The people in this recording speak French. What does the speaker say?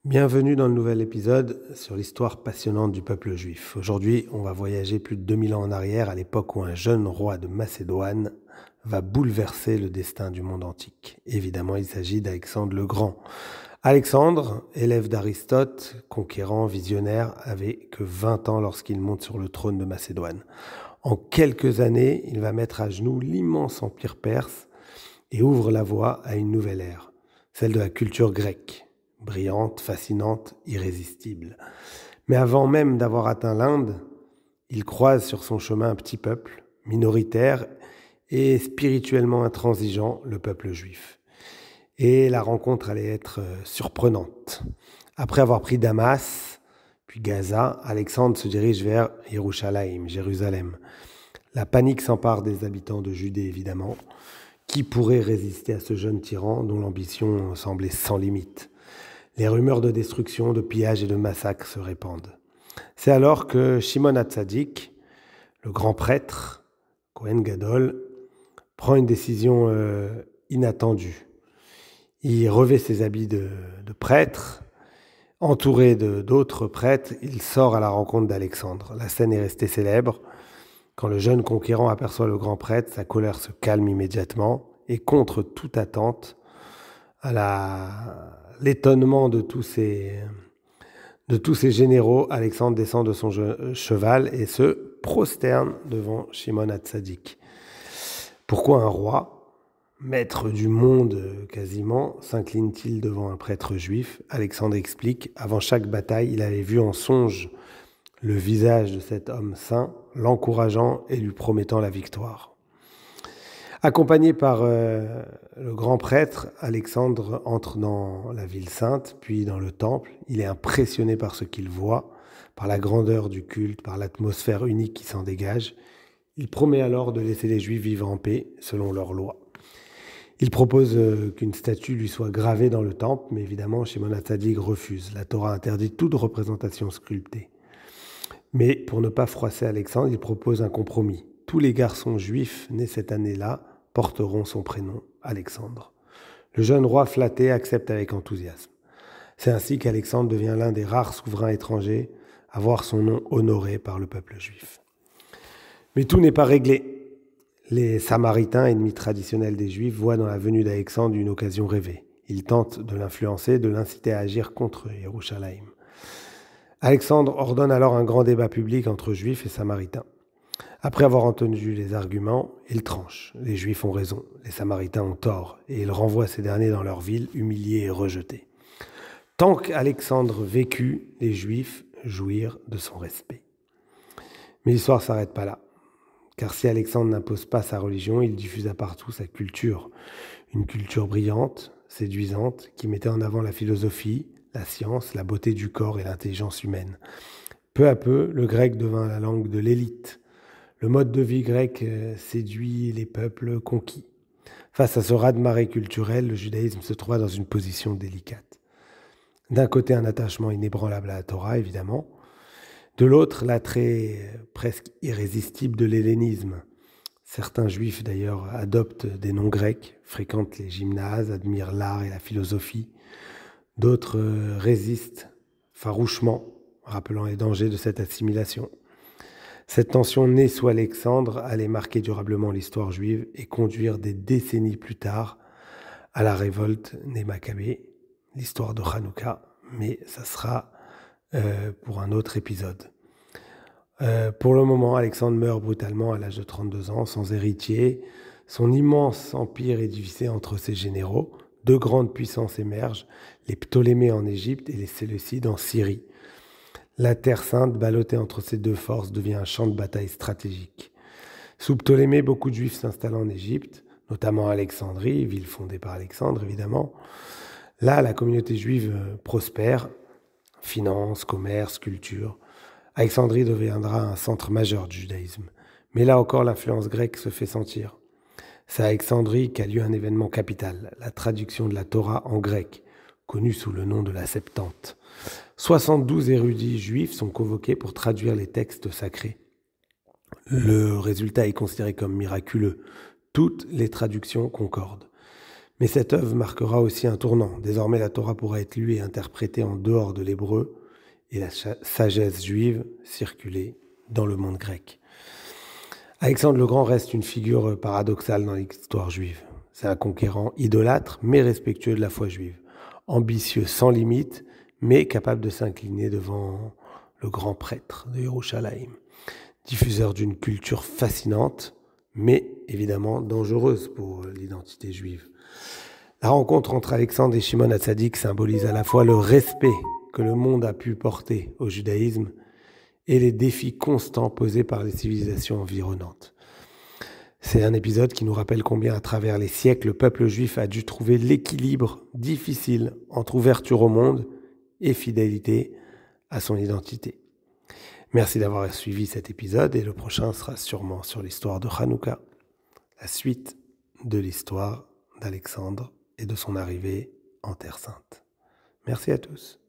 Bienvenue dans le nouvel épisode sur l'histoire passionnante du peuple juif. Aujourd'hui, on va voyager plus de 2000 ans en arrière, à l'époque où un jeune roi de Macédoine va bouleverser le destin du monde antique. Évidemment, il s'agit d'Alexandre le Grand. Alexandre, élève d'Aristote, conquérant, visionnaire, avait que 20 ans lorsqu'il monte sur le trône de Macédoine. En quelques années, il va mettre à genoux l'immense empire perse et ouvre la voie à une nouvelle ère, celle de la culture grecque. Brillante, fascinante, irrésistible. Mais avant même d'avoir atteint l'Inde, il croise sur son chemin un petit peuple, minoritaire et spirituellement intransigeant, le peuple juif. Et la rencontre allait être surprenante. Après avoir pris Damas, puis Gaza, Alexandre se dirige vers Jérusalem. La panique s'empare des habitants de Judée, évidemment. Qui pourrait résister à ce jeune tyran dont l'ambition semblait sans limite ? Les rumeurs de destruction, de pillage et de massacre se répandent. C'est alors que Shimon HaTzadik, le grand prêtre, Kohen Gadol, prend une décision inattendue. Il revêt ses habits de prêtre, entouré d'autres prêtres, il sort à la rencontre d'Alexandre. La scène est restée célèbre. Quand le jeune conquérant aperçoit le grand prêtre, sa colère se calme immédiatement et contre toute attente, à l'étonnement de tous ces généraux, Alexandre descend de son cheval et se prosterne devant Shimon HaTzadik. Pourquoi un roi, maître du monde quasiment, s'incline-t-il devant un prêtre juif ? Alexandre explique, avant chaque bataille, il avait vu en songe le visage de cet homme saint, l'encourageant et lui promettant la victoire. Accompagné par le grand prêtre, Alexandre entre dans la ville sainte, puis dans le temple. Il est impressionné par ce qu'il voit, par la grandeur du culte, par l'atmosphère unique qui s'en dégage. Il promet alors de laisser les Juifs vivre en paix, selon leur loi. Il propose qu'une statue lui soit gravée dans le temple, mais évidemment, Shimon HaTzadik refuse. La Torah interdit toute représentation sculptée. Mais pour ne pas froisser Alexandre, il propose un compromis. Tous les garçons juifs nés cette année-là porteront son prénom, Alexandre. Le jeune roi flatté accepte avec enthousiasme. C'est ainsi qu'Alexandre devient l'un des rares souverains étrangers à voir son nom honoré par le peuple juif. Mais tout n'est pas réglé. Les Samaritains, ennemis traditionnels des Juifs, voient dans la venue d'Alexandre une occasion rêvée. Ils tentent de l'influencer, de l'inciter à agir contre Jérusalem. Alexandre ordonne alors un grand débat public entre Juifs et Samaritains. Après avoir entendu les arguments, il tranche. Les Juifs ont raison, les Samaritains ont tort, et il renvoie ces derniers dans leur ville, humiliés et rejetés. Tant qu'Alexandre vécut, les Juifs jouirent de son respect. Mais l'histoire ne s'arrête pas là. Car si Alexandre n'impose pas sa religion, il diffusa partout sa culture. Une culture brillante, séduisante, qui mettait en avant la philosophie, la science, la beauté du corps et l'intelligence humaine. Peu à peu, le grec devint la langue de l'élite. Le mode de vie grec séduit les peuples conquis. Face à ce raz-de-marée culturel, le judaïsme se trouva dans une position délicate. D'un côté, un attachement inébranlable à la Torah, évidemment. De l'autre, l'attrait presque irrésistible de l'hellénisme. Certains juifs, d'ailleurs, adoptent des noms grecs, fréquentent les gymnases, admirent l'art et la philosophie. D'autres résistent farouchement, rappelant les dangers de cette assimilation. Cette tension née sous Alexandre allait marquer durablement l'histoire juive et conduire des décennies plus tard à la révolte des Maccabées, l'histoire de Hanouka, mais ça sera pour un autre épisode. Pour le moment, Alexandre meurt brutalement à l'âge de 32 ans, sans héritier. Son immense empire est divisé entre ses généraux. Deux grandes puissances émergent, les Ptolémées en Égypte et les Séleucides en Syrie. La Terre sainte, ballottée entre ces deux forces, devient un champ de bataille stratégique. Sous Ptolémée, beaucoup de Juifs s'installent en Égypte, notamment à Alexandrie, ville fondée par Alexandre, évidemment. Là, la communauté juive prospère, finance, commerce, culture. Alexandrie deviendra un centre majeur du judaïsme. Mais là encore, l'influence grecque se fait sentir. C'est à Alexandrie qu'a lieu un événement capital, la traduction de la Torah en grec, connue sous le nom de la Septante. 72 érudits juifs sont convoqués pour traduire les textes sacrés. Le résultat est considéré comme miraculeux. Toutes les traductions concordent. Mais cette œuvre marquera aussi un tournant. Désormais, la Torah pourra être lue et interprétée en dehors de l'hébreu et la sagesse juive circuler dans le monde grec. Alexandre le Grand reste une figure paradoxale dans l'histoire juive. C'est un conquérant idolâtre, mais respectueux de la foi juive. Ambitieux sans limite, mais capable de s'incliner devant le grand prêtre de Yerushalayim. Diffuseur d'une culture fascinante, mais évidemment dangereuse pour l'identité juive. La rencontre entre Alexandre et Shimon HaTzadik symbolise à la fois le respect que le monde a pu porter au judaïsme et les défis constants posés par les civilisations environnantes. C'est un épisode qui nous rappelle combien à travers les siècles, le peuple juif a dû trouver l'équilibre difficile entre ouverture au monde et fidélité à son identité. Merci d'avoir suivi cet épisode et le prochain sera sûrement sur l'histoire de Hanouka, la suite de l'histoire d'Alexandre et de son arrivée en Terre Sainte. Merci à tous.